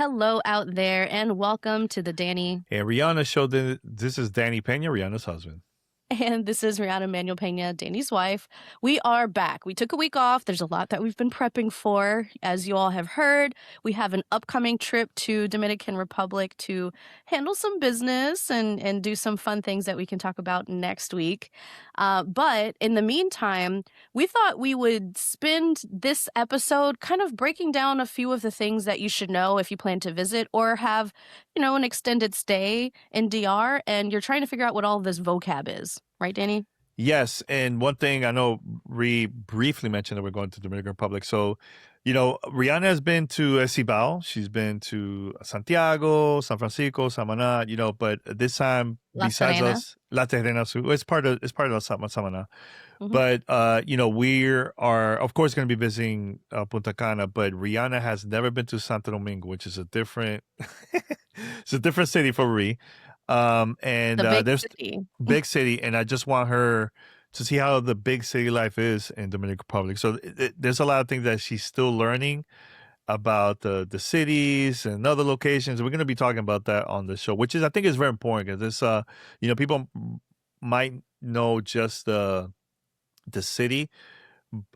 Hello out there, and welcome to the Danny. Hey, Riana showed that this is Danny Pena, Rihanna's husband. And this is Riana Manuel Pena, Danny's wife. We are back. We took a week off. There's a lot that we've been prepping for. As you all have heard, we have an upcoming trip to Dominican Republic to handle some business and do some fun things that we can talk about next week. But in the meantime, we thought we would spend this episode kind of breaking down a few of the things that you should know if you plan to visit or have, an extended stay in DR and you're trying to figure out what all this vocab is. Right, Danny? Yes, and one thing I know Ree briefly mentioned that we're going to the Dominican Republic. So, Rihanna has been to Cibao. She's been to Santiago, San Francisco, Samaná, but this time, La besides Serena. us, La Terrena, it's part of Samaná. Mhm. But we are of course going to be visiting Punta Cana, but Rihanna has never been to Santo Domingo, which is a different it's a different city for Ree. And The big there's city. big city, and I just want her to see how the big city life is in Dominican Republic. So there's a lot of things that she's still learning about the cities and other locations. We're going to be talking about that on the show, which is I think is very important because it's people might know just the city,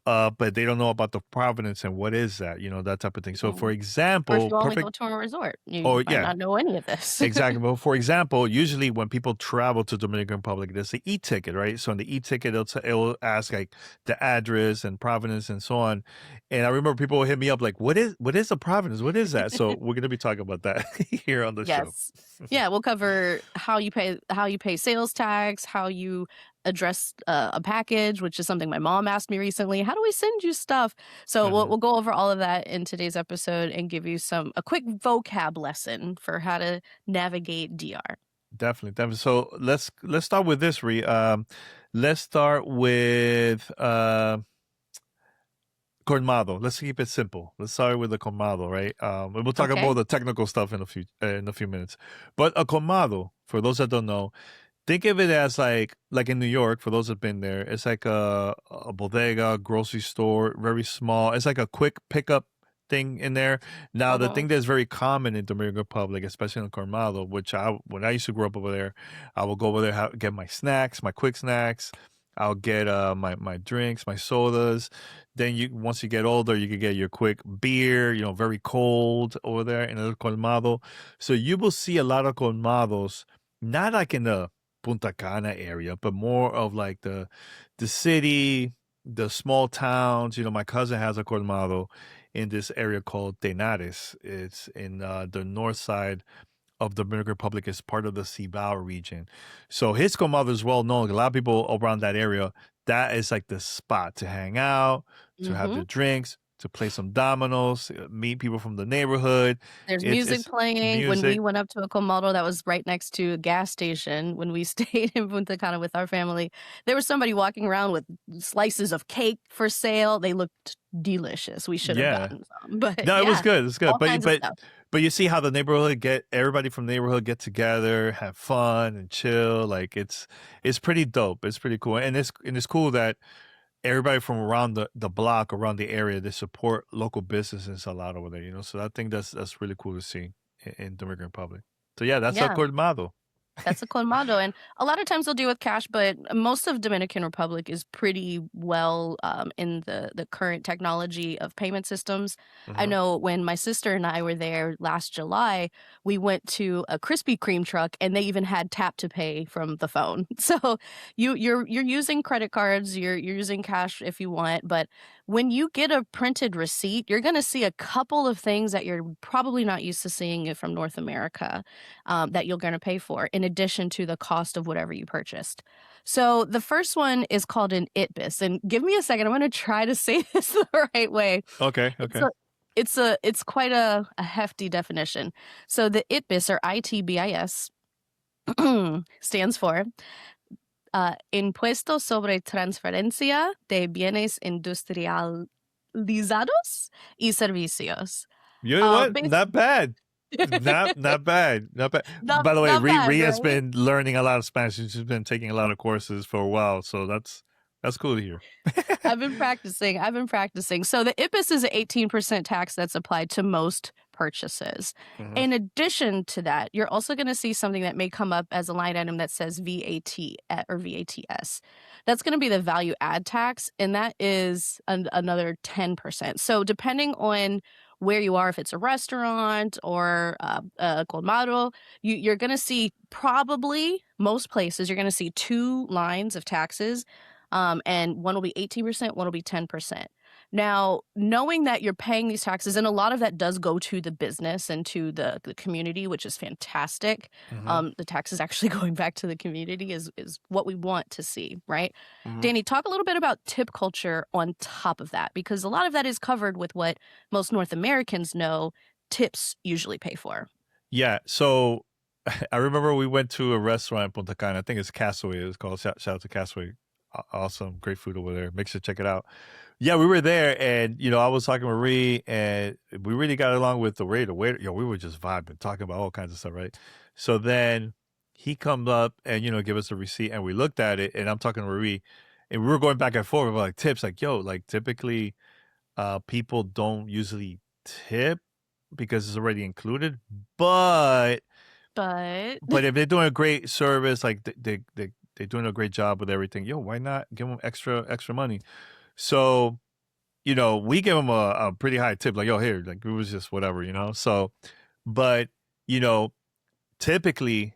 but they don't know about the provenance and what is that, that type of thing. So, for Mm. Or if example, you only go perfect. to a resort, you Oh, might yeah, not know any of this. exactly. Well, for example, usually when people travel to Dominican Republic, there's the e-ticket, right? So, in the e-ticket, it'll ask like the address and provenance and so on. And I remember people would hit me up like, "What is the provenance? What is that?" So, we're gonna be talking about that here on the show. Yes. Yeah, we'll cover how you pay sales tax, how you address a package, which is something my mom asked me recently. How do we send you stuff? So we'll go over all of that in today's episode and give you a quick vocab lesson for how to navigate DR. Definitely. So let's start with this, Ree. Let's start with Colmado. Let's keep it simple. Let's start with the Colmado, right? And we'll talk Okay. about the technical stuff in a few minutes. But a Colmado, for those that don't know, think of it as like in New York. For those that've been there, it's like a bodega, grocery store, very small. It's like a quick pickup thing in there. Now, the thing that's very common in Dominican Republic, especially in Colmado, which when I used to grow up over there, I would go over there, get my snacks, my quick snacks. I'll get my drinks, my sodas. Then once you get older, you can get your quick beer, very cold over there in El Colmado. So you will see a lot of Colmados, not like in the Punta Cana area, but more of like the city, the small towns. My cousin has a Colmado in this area called Tenares. It's in the north side of the Dominican Republic. Is part of the Cibao region. So his Colmado is well known. A lot of people around that area, that is like the spot to hang out, to have Mm-hmm. the drinks, to play some dominoes, meet people from the neighborhood. There's music It's playing. When we music. went up to a Colmado that was right next to a gas station, when we stayed in Punta Cana with our family, there was somebody walking around with slices of cake for sale. They looked delicious. We should have Yeah. gotten some, but No, it was yeah, good. It's good. all kinds of stuff. But you see how the neighborhood everybody from the neighborhood get together, have fun and chill. Like it's pretty dope. It's pretty cool. And it's cool that everybody from around the block, around the area, they support local businesses a lot over there, So I think that's really cool to see in Dominican Republic. So yeah, that's a Yeah. Colmado. That's a colmado, and a lot of times they'll do with cash, but most of Dominican Republic is pretty well in the current technology of payment systems. I Hmm. know when my sister and I were there last July, we went to a Krispy Kreme truck, and they even had tap to pay from the phone. So you're using credit cards, you're using cash if you want, but when you get a printed receipt, you're going to see a couple of things that you're probably not used to seeing from North America that you're going to pay for, in addition to the cost of whatever you purchased. So the first one is called an ITBIS, and give me a second. I'm going to try to say this the right way. Okay. It's Okay. a it's quite a hefty definition. So the ITBIS or ITBIS stands for Impuesto sobre Transferencia de Bienes Industrializados y Servicios. You know what? Bas- Not bad. Not bad. Not bad. not By the way, not bad, Rhea has right? been learning a lot of Spanish. She's been taking a lot of courses for a while, so that's cool to hear. I've been practicing. So the IPIS is an 18% tax that's applied to most purchases. Mhm. In addition to that, you're also going to see something that may come up as a line item that says VAT or VATS. That's going to be the value add tax, and that is another 10%. So depending on where you are, if it's a restaurant or a colmado, you're going to see probably most places, you're going to see two lines of taxes, and one will be 18%, one will be 10%. Now, knowing that you're paying these taxes, and a lot of that does go to the business and to the community, which is fantastic. Mhm. The taxes actually going back to the community is what we want to see, right? Mhm. Danny, talk a little bit about tip culture on top of that, because a lot of that is covered with what most North Americans know tips usually pay for. Yeah. So I remember we went to a restaurant in Punta Cana. I think it's Castaway. It's called shout out to Castaway. Awesome, great food over there. Make sure to check it out. Yeah, we were there, and I was talking to Marie, and we really got along with the waiter. Waiter, we were just vibing, talking about all kinds of stuff, right? So then he comes up and give us a receipt, and we looked at it, and I'm talking to Marie, and we were going back and forth about like tips, like like typically, people don't usually tip because it's already included, but But if they're doing a great service, like they're doing a great job with everything, why not give them extra money? So, we give them a pretty high tip, like, here, like it was just whatever, So, but you know, typically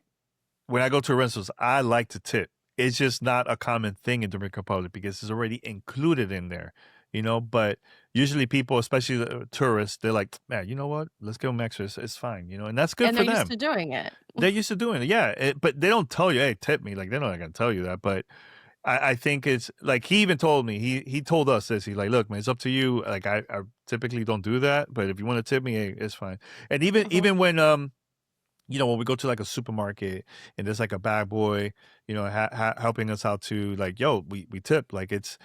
when I go to rentals, I like to tip. It's just not a common thing in Dominican Republic because it's already included in there, But usually people, especially the tourists, they're like, man, you know what? Let's give them extra. It's fine, and that's good and for they're used them. to doing it. They're used to doing it, yeah. But they don't tell you, hey, tip me. Like they're not gonna tell you that. But I think it's like he even told me he told us this. He's like, look, man, it's up to you. Like I typically don't do that, but if you want to tip me, hey, it's fine. And Mhm. even when when we go to like a supermarket and there's like a bad boy, helping us out to like, yo, we tip. Like it's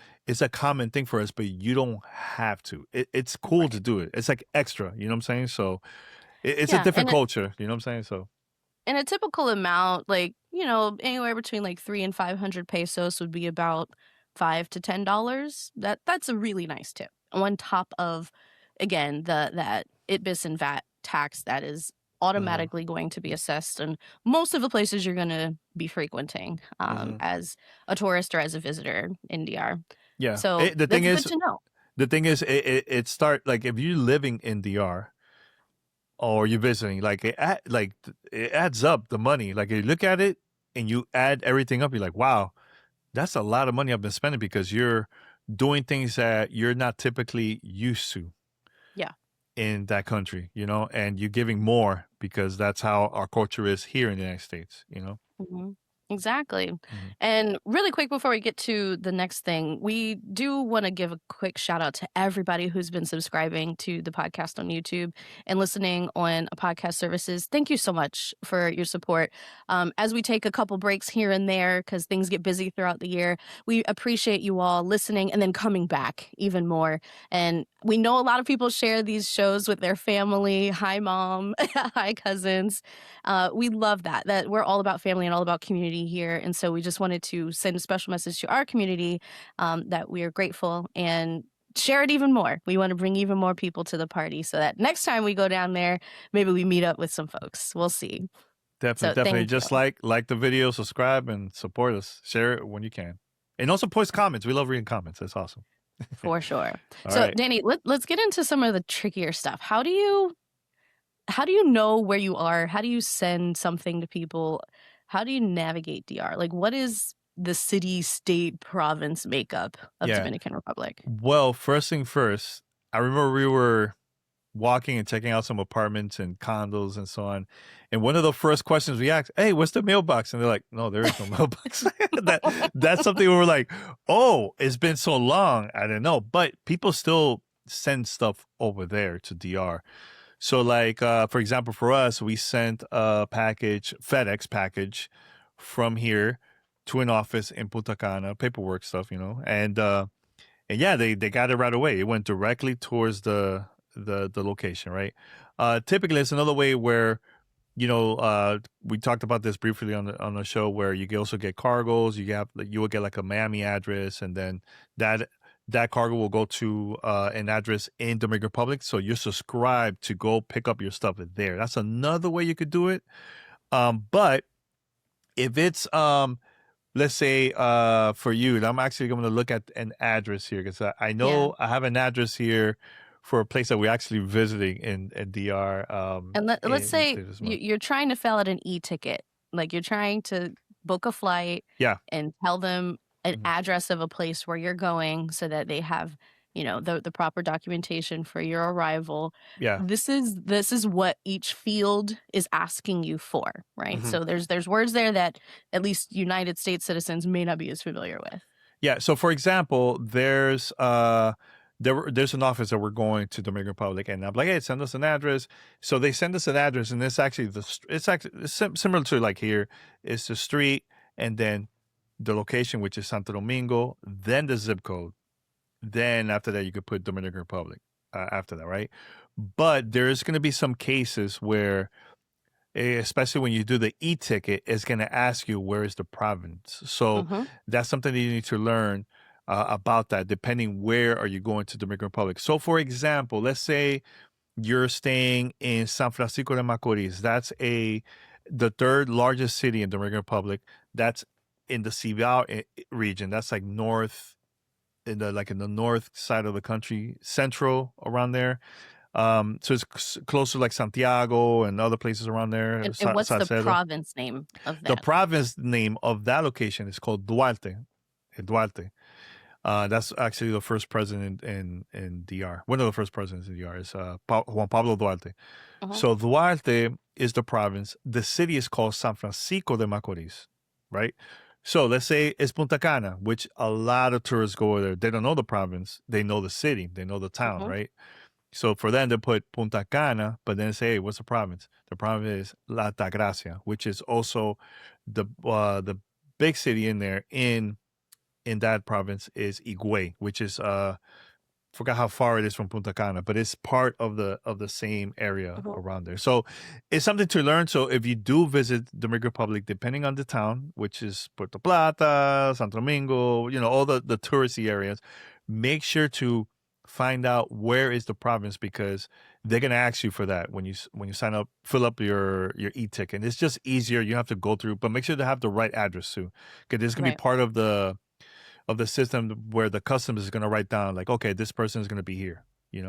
a common thing for us, but you don't have to. It's cool to Right. do it. It's like extra. You know what I'm saying? So it's a Yeah, different culture. You know what I'm saying? So and a typical amount, like, anywhere between like 300 and 500 pesos would be about $5 to $10. That's a really nice tip. On top of, again, that ITBIS and VAT tax that is mhm, automatically going to be assessed in most of the places you're going to be frequenting, mhm. as a tourist or as a visitor in DR. Yeah. So that's good to know. The thing is, it start like if you're living in DR or you're visiting, like it adds up the money. Like you look at it and you add everything up, you're like, wow, that's a lot of money I've been spending because you're doing things that you're not typically used to Yeah. in that country, and you're giving more because that's how our culture is here in the United States. Mhm. Exactly. Mhm. And really quick before we get to the next thing, we do want to give a quick shout out to everybody who's been subscribing to the podcast on YouTube and listening on podcast services. Thank you so much for your support. As we take a couple breaks here and there because things get busy throughout the year, we appreciate you all listening and then coming back even more. And we know a lot of people share these shows with their family. Hi, mom. Hi, cousins. We love that we're all about family and all about community here. And so we just wanted to send a special message to our community, that we are grateful and share it even more. We want to bring even more people to the party so that next time we go down there, maybe we meet up with some folks. We'll see. Definitely, So definitely. thank you Just like the video, subscribe, and support us. Share it when you can, and also post comments. We love reading comments. That's awesome. for sure. All So right. Danny, let's get into some of the trickier stuff. How do you know where you are? How do you send something to people? How do you navigate DR? Like, what is the city, state, province makeup of Yeah. Dominican Republic? Well, first thing first, I remember we were walking and checking out some apartments and condos and so on. And one of the first questions we asked, "Hey, what's the mailbox?" And they're like, "No, there is no mailbox." That's something we were like, "Oh, it's been so long, I don't know." But people still send stuff over there to DR. So, like, for example, for us, we sent a FedEx package from here to an office in Punta Cana, paperwork stuff, and yeah, they got it right away. It went directly towards the location, right? Typically, it's another way where we talked about this briefly on the show where you can also get cargos. You will get like a Miami address, and then that that cargo will go to an address in Dominican Republic. So you're subscribed to go pick up your stuff there. That's another way you could do it. But if it's let's say for you, and I'm actually going to look at an address here because I Yeah. know I have an address here for a place that we're actually visiting in DR And let's in say later this month. you're trying to fill out an e-ticket. Like you're trying to book a flight Yeah. and tell them an Mhm. address of a place where you're going so that they have, the proper documentation for your arrival. Yeah. This is what each field is asking you for, right? Mhm. So there's words there that at least United States citizens may not be as familiar with. Yeah. So for example, there's an office that we're going to Dominican Republic, and I'm like, hey, send us an address. So they send us an address, and it's actually similar to like here. It's the street, and then the location, which is Santo Domingo, then the zip code. Then after that, you could put Dominican Republic after that, right? But there's going to be some cases where, especially when you do the e-ticket, it's going to ask you where is the province. So Mm-hmm. that's something that you need to learn about that, depending where are you going to Dominican Republic. So, for example, let's say you're staying in San Francisco de Macorís. That's the third largest city in Dominican Republic. That's in the Cibao region. That's like north in the north side of the country, central around there. So it's close to like Santiago and other places around there, And what's the Salcedo. province name of The that? province name of that location is called Duarte. Duarte. That's actually the first president in DR. One of the first presidents in DR is Juan Pablo Duarte. Uh-huh. So Duarte is the province. The city is called San Francisco de Macorís, right? So let's say it's Punta Cana, which a lot of tourists go there. They don't know the province. They know the city. They know the town, Mm-hmm. right? So for them, they put Punta Cana, but then say, hey, what's the province? The province is La Altagracia, which is also the big city in there in that province is Higüey, which is forgot how far it is from Punta Cana, but it's part of the same area Mm-hmm. around there. So it's something to learn. So if you do visit Dominican Republic, depending on the town, which is Puerto Plata, Santo Domingo, all the touristy areas, make sure to find out where is the province because they're gonna ask you for that when you sign up, fill up your e-ticket. It's just easier. You have to go through, but make sure to have the right address too, because this gonna be Right. part of the system where the customs is going to write down like, okay, this person is going to be here,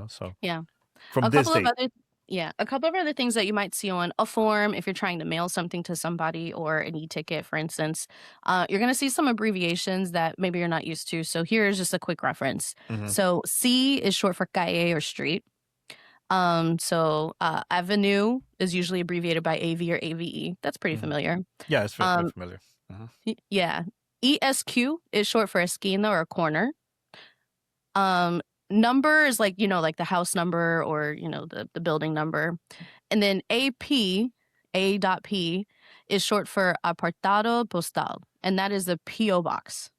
so Yeah. from A this couple of date. other yeah, a couple of other things that you might see on a form if you're trying to mail something to somebody or an e-ticket, for instance. You're going to see some abbreviations that maybe you're not used to. So here's just a quick reference. Hmm. So C is short for calle or street. Avenue is usually abbreviated by AV or AVE. That's pretty Hmm. familiar. Yeah, it's very Um, familiar. Hmm. yeah. ESQ is short for esquina or a corner. Um, Number is like, like the house number or, the building number. And then AP, A.P, is short for apartado postal, and that is the PO box.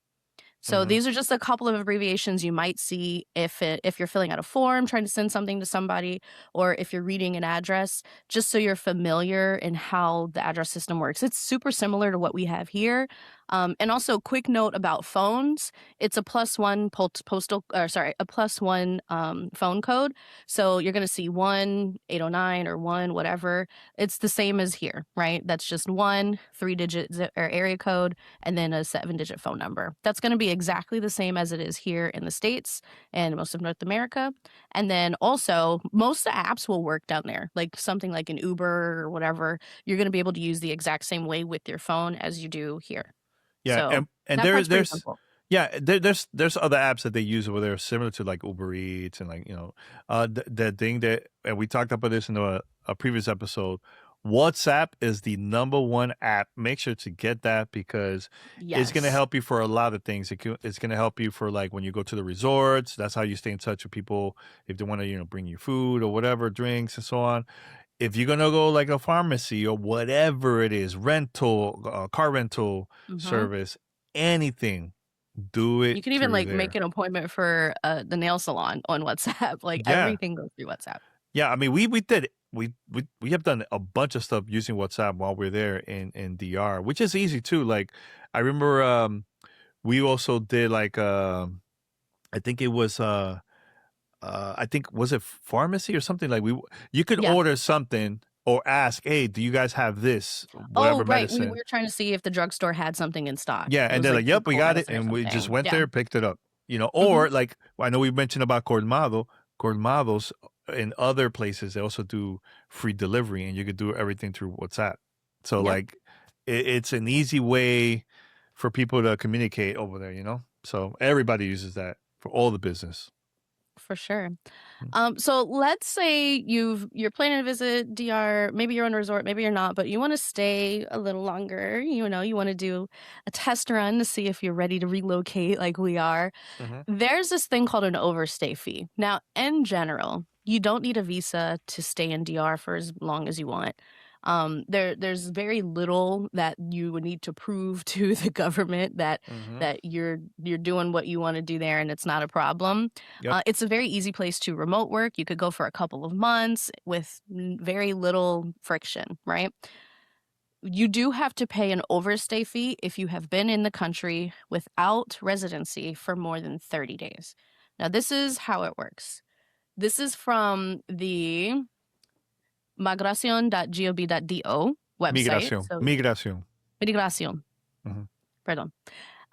So Hmm. these are just a couple of abbreviations you might see if you're filling out a form, trying to send something to somebody, or if you're reading an address, just so you're familiar in how the address system works. It's super similar to what we have here. And also, quick note about phones: it's a +1 a +1 phone code. So you're going to see 1-809 or 1 whatever. It's the same as here, right? That's just 1 3-digit or area code and then a 7-digit phone number. That's going to be exactly the same as it is here in the States and most of North America. And then also, most apps will work down there, like something like an Uber or whatever. You're going to be able to use the exact same way with your phone as you do here. Yeah, So and that part's pretty there's simple. yeah, there's other apps that they use over there similar to like Uber Eats and like the thing that, and we talked about this in a previous episode. WhatsApp is the number one app. Make sure to get that because it's going to Yes. help you for a lot of things. It's going to help you for like when you go to the resorts. That's how you stay in touch with people if they want to bring you food or whatever, drinks and so on. If you're gonna go like a pharmacy or whatever it is, rental, car rental Hmm. service, anything, do it You can even through like make there. an appointment for the nail salon on WhatsApp. Like Yeah, everything goes through WhatsApp. yeah. I mean, we did we have done a bunch of stuff using WhatsApp while we're there in DR, which is easy too. Like I remember we also did like I think it was I think was it pharmacy or something like you could Yeah. order something or ask, hey, do you guys have this Oh, whatever right. We medicine? were trying to see if the drugstore had something in stock. Yeah, It and was they're like like, the yep, we cold got it, medicine or and we just something. went Yeah. there, picked it up. Hmm. Or like I know we mentioned about Colmados in other places they also do free delivery, and you could do everything through WhatsApp. So Yep, like it's an easy way for people to communicate over there, So everybody uses that for all the business. for sure. Mm. So let's say you're planning to visit DR, maybe you're on a resort, maybe you're not, but you want to stay a little longer, you want to do a test run to see if you're ready to relocate like we are. Mhm. There's this thing called an overstay fee. Now, in general, you don't need a visa to stay in DR for as long as you want. There's very little that you would need to prove to the government that Mhm. you're doing what you want to do there and it's not a problem. Yep. It's a very easy place to remote work. You could go for a couple of months with very little friction, right? You do have to pay an overstay fee if you have been in the country without residency for more than 30 days. Now, this is how it works. This is from the migracion.gov.do website. Migración. So, Migración. migracion, Mhm. perdón.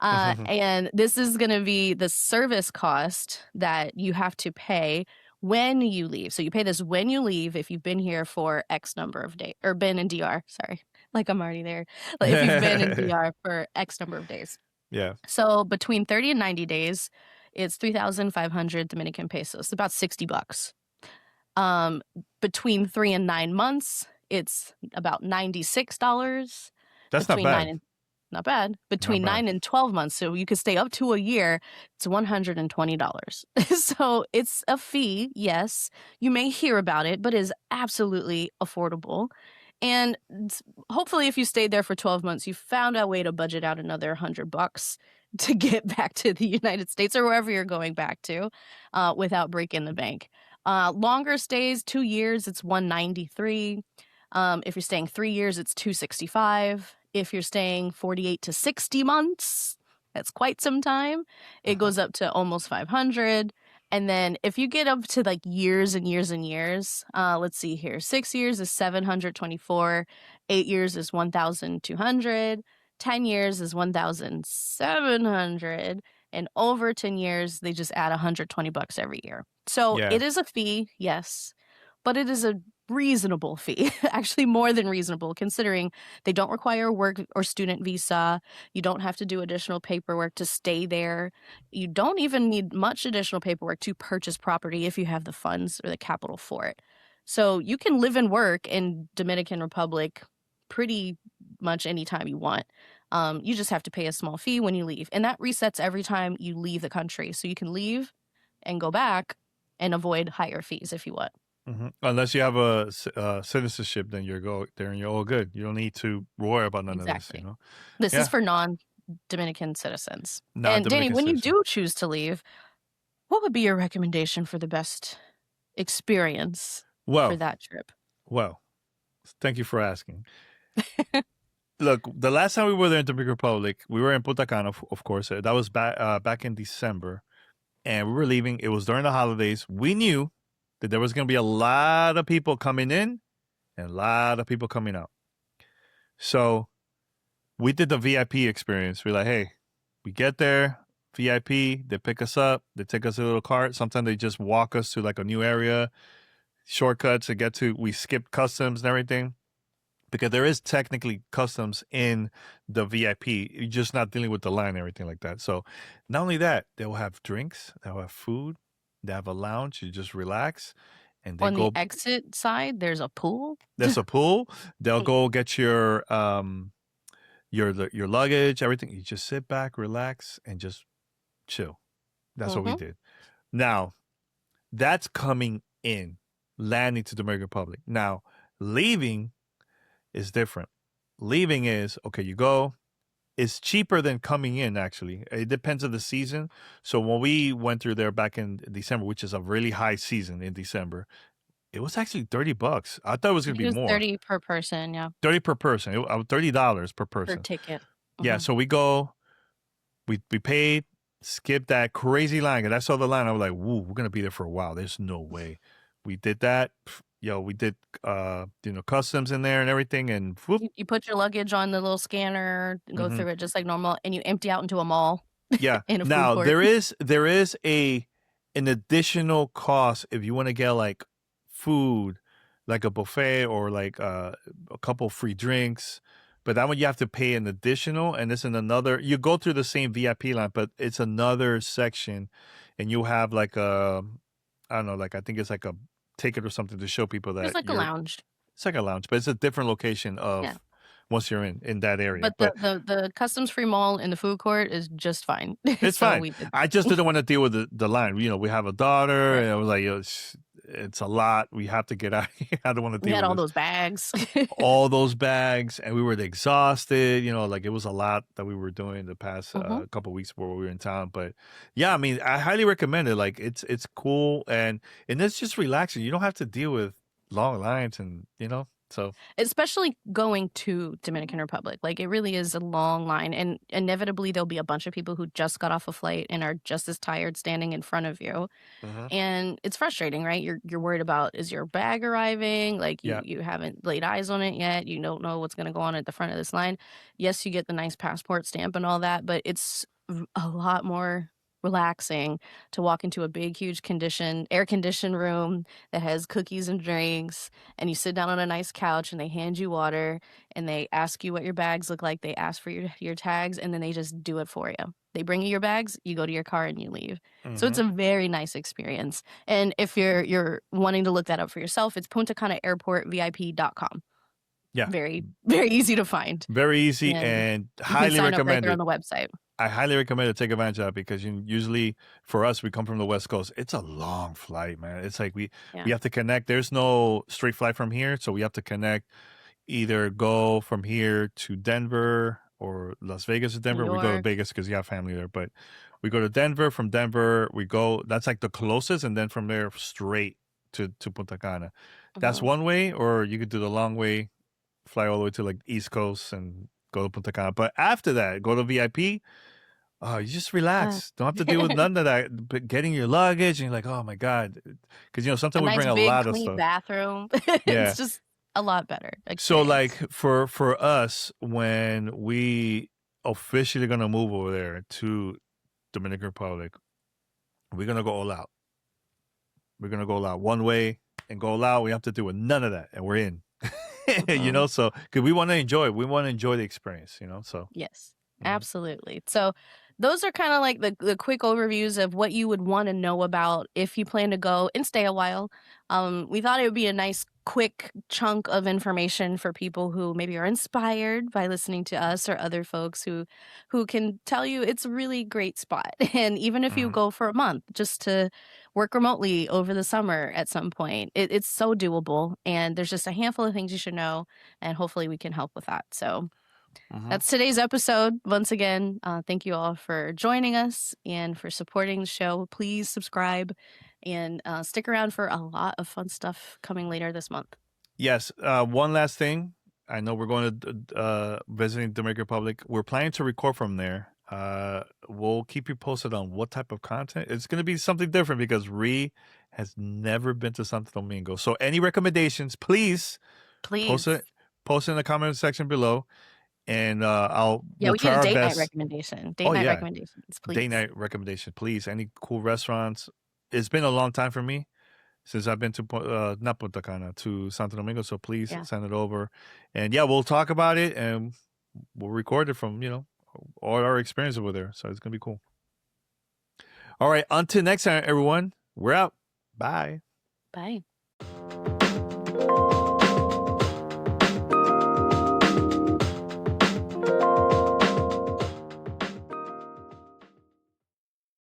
Mhm. And this is going to be the service cost that you have to pay when you leave. So you pay this when you leave if you've been here for X number of days or been in DR. Sorry, like I'm already there. Like if you've been in DR for X number of days. Yeah. So between 30 and 90 days, it's 3,500 Dominican pesos, about $60. Um, Between 3 and 9 months, it's about $96. That's not Between nine bad. and not bad. Not Between bad. 9 and 12 months, so you could stay up to a year, it's $120. So it's a fee, yes. You may hear about it, but it is absolutely affordable. And hopefully, if you stayed there for 12 months, you found a way to budget out another $100 to get back to the United States or wherever you're going back to without breaking the bank. Longer stays, 2 years, it's 193. If you're staying 3 years, it's 265. If you're staying 48 to 60 months, that's quite some time. It Uh-huh. goes up to almost 500. And then if you get up to like years and years and years, let's see here. 6 years is 724. 8 years is 1,200. 10 years is 1,700. And over 10 years, they just add $120 every year. So Yeah. it is a fee, yes, but it is a reasonable fee, actually more than reasonable, considering they don't require a work or student visa. You don't have to do additional paperwork to stay there. You don't even need much additional paperwork to purchase property if you have the funds or the capital for it. So you can live and work in Dominican Republic pretty much anytime you want. You just have to pay a small fee when you leave, and that resets every time you leave the country. So you can leave and go back and avoid higher fees if you want. Unless you have a citizenship, then you're all good. You don't need to worry about none of this. Exactly. This is Yeah. for non-Dominican citizens. And Danny, Non-Dominican when you citizen. do choose to leave, what would be your recommendation for the best experience for Well, that trip? well. Thank you for asking. Look, the last time we were there in Dominican Republic, we were in Punta Cana, of course. That was back in December, and we were leaving. It was during the holidays. We knew that there was going to be a lot of people coming in and a lot of people coming out. So we did the VIP experience. We're like, hey, we get there, VIP, they pick us up, they take us a little cart. Sometimes they just walk us to like a new area, shortcuts to get to. We skip customs and everything because there is technically customs in the VIP. You're just not dealing with the line and everything like that. So not only that, they'll have drinks, they'll have food, they have a lounge. You just relax, and they On the go. exit side, there's a pool. There's a pool. They'll go get your luggage, everything. You just sit back, relax, and just chill. That's what we Mm-hmm. did. Now, that's coming in, landing to the Dominican Republic. Now, leaving is different. Leaving is okay, you go. It's cheaper than coming in, actually. It depends on the season. So when we went through there back in December, which is a really high season in December, it was actually $30. I thought it was I gonna think be it was more. 30 per person, yeah, 30 per person. $30 per per person. ticket. Yeah, Mm-hmm. so we go, we paid, skip that crazy line. And I saw the line. I was like, "Woo, we're gonna be there for a while." There's no way. We did that. Yo, we did customs in there and everything, and whoop. You put your luggage on the little scanner, go Hmm. through it just like normal, and you empty out into a mall Yeah. in a food Now court. there is an additional cost if you want to get like food, like a buffet or like a couple free drinks. But that one you have to pay an additional, and it's in another. You go through the same VIP line, but it's another section, and you have like I don't know, like I think it's like a ticket or something to show people It's that like a lounge. it's like a lounge, but it's a different location Yeah. of once you're in that area. But But the customs free mall in the food court is just fine. it's So fine. we did I that. just didn't want to deal with the line. We have a daughter, Right. and I was like, yo, it's a lot. We have to get out of here. I don't want to We deal had with all this. those bags. All those bags, and we were exhausted. Like it was a lot that we were doing the past Hmm. couple of weeks where we were in town. But yeah, I mean, I highly recommend it. Like it's cool, and it's just relaxing. You don't have to deal with long lines, and so. Especially going to Dominican Republic. Like it really is a long line, and inevitably there'll be a bunch of people who just got off a flight and are just as tired standing in front of you. Mhm. And it's frustrating, right? You're worried about, is your bag arriving? Like you Yeah. you haven't laid eyes on it yet. You don't know what's going to go on at the front of this line. Yes, you get the nice passport stamp and all that, but it's a lot more relaxing to walk into a big huge air conditioned room that has cookies and drinks, and you sit down on a nice couch and they hand you water and they ask you what your bags look like. They ask for your tags, and then they just do it for you. They bring you your bags, you go to your car and you leave. So it's Hmm. a very nice experience. And if you're wanting to look that up for yourself, it's Punta Cana Airport VIP.com. Yeah. Very, very easy to find. Very easy, And and you can highly sign up right recommend there on it. the website. I highly recommend to take advantage of that because usually for us, we come from the West Coast. It's a long flight, man. It's like we Yeah. we have to connect. There's no straight flight from here, so we have to connect. Either go from here to Denver or Las Vegas to New Denver. We go to York. Vegas because you have family there, but we go to Denver. From Denver, we go. That's like the closest, and then from there straight to Punta Cana. That's Mhm. one way, or you could do the long way, fly all the way to like East Coast and go to Punta Cana. But after that, go to VIP. Oh, you just Uh, relax. Don't have to deal with none of that. But getting your luggage and you're like, oh my god, because a sometimes we nice bring a big lot of clean stuff. bathroom. Yeah. It's just a lot better So like experience. for us, when we officially gonna move over there to Dominican Republic, we're gonna go all out. We're gonna go all out one way and go all out. We have to do with none of that, and we're in. Mhm. So because we want to enjoy it, we want to enjoy the experience. So. Yes, Mhm. absolutely. So those are kind of like the quick overviews of what you would want to know about if you plan to go and stay a while. We thought it would be a nice quick chunk of information for people who maybe are inspired by listening to us or other folks who can tell you it's a really great spot. And even if you Mhm. go for a month just to work remotely over the summer at some point, it's so doable. And there's just a handful of things you should know, and hopefully we can help with that. So Mhm. that's today's episode. Once again, thank you all for joining us and for supporting the show. Please subscribe and stick around for a lot of fun stuff coming later this month. Yes. One last thing. I know we're going to visiting Dominican Republic. We're planning to record from there. We'll keep you posted on what type of content. It's going to be something different because Ree has never been to Santo Domingo. So any recommendations, please post Please. it. Post it in the comment section below, and Yeah, we'll we need try a our date night best. recommendation. Date Oh night yeah, recommendations, date please. night recommendation, please. Any cool restaurants? It's been a long time for me since I've been to not Punta Cana, to Santo Domingo. So please Yeah. send it over, and yeah, we'll talk about it and we'll record it from all our experience over there. So it's gonna be cool. All right, until next time, everyone. We're out. Bye. Bye.